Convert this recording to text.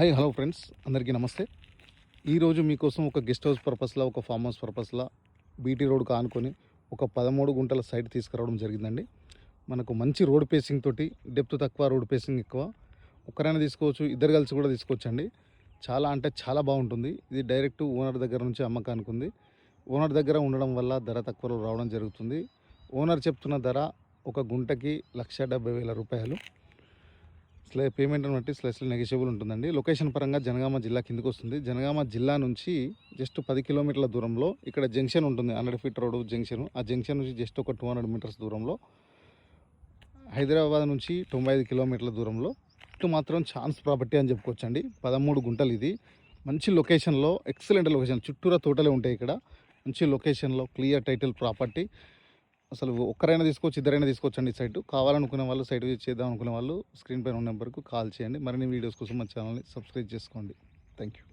Hi hello friends, అందరికీ నమస్తే. ఈరోజు మీకోసం ఒక గెస్ట్ హౌస్ పర్పస్లో, ఒక ఫామ్ హౌస్ పర్పస్లో బీటీ రోడ్కు ఆనుకొని ఒక 13 గుంటల సైట్ తీసుకురావడం జరిగిందండి. మనకు మంచి రోడ్ పేసింగ్ తోటి, డెప్త్ తక్కువ, రోడ్ పేసింగ్ ఎక్కువ. ఒక్కరైనా తీసుకోవచ్చు, ఇద్దరు కలిసి కూడా తీసుకోవచ్చండి. చాలా అంటే చాలా బాగుంటుంది. ఇది డైరెక్ట్ ఓనర్ దగ్గర నుంచి అమ్మకానికి ఉంది. ఓనర్ దగ్గర ఉండడం వల్ల ధర తక్కువలో రావడం జరుగుతుంది. ఓనర్ చెప్తున్న ధర ఒక గుంటకి 1,70,000 రూపాయలు. పేమెంట్ని బట్టి స్లైస్లీ నెగోషియబుల్ ఉంటుందండి. లొకేషన్ పరంగా జనగామ జిల్లా కిందకు వస్తుంది. జనగామ జిల్లా నుంచి జస్ట్ 10 కిలోమీటర్ల దూరంలో ఇక్కడ జంక్షన్ ఉంటుంది. 100 ఫీట్ రోడ్ జంక్షన్. ఆ జంక్షన్ నుంచి జస్ట్ ఒక 200 మీటర్స్ దూరంలో, హైదరాబాద్ నుంచి 95 కిలోమీటర్ల దూరంలో ఇటు మాత్రం ఛాన్స్ ప్రాపర్టీ అని చెప్పుకోవచ్చండి. 13 గుంటలు. ఇది మంచి లొకేషన్లో, ఎక్సలెంట్ లొకేషన్. చుట్టూరా తోటలే ఉంటాయి ఇక్కడ. మంచి లొకేషన్లో క్లియర్ టైటిల్ ప్రాపర్టీ. అసలు ఒక్కరైనా తీసుకోవచ్చు, ఇద్దరైనా తీసుకోవచ్చండి. సైట్ కావాలనుకునే వాళ్ళు, సైట్ విజిట్ చేద్దాం అనుకునే వాళ్ళు స్క్రీన్ పైన ఉన్న నెంబర్కు కాల్ చేయండి. మరిన్ని వీడియోస్ కోసం మా ఛానల్ని సబ్స్క్రైబ్ చేసుకోండి. Thank you.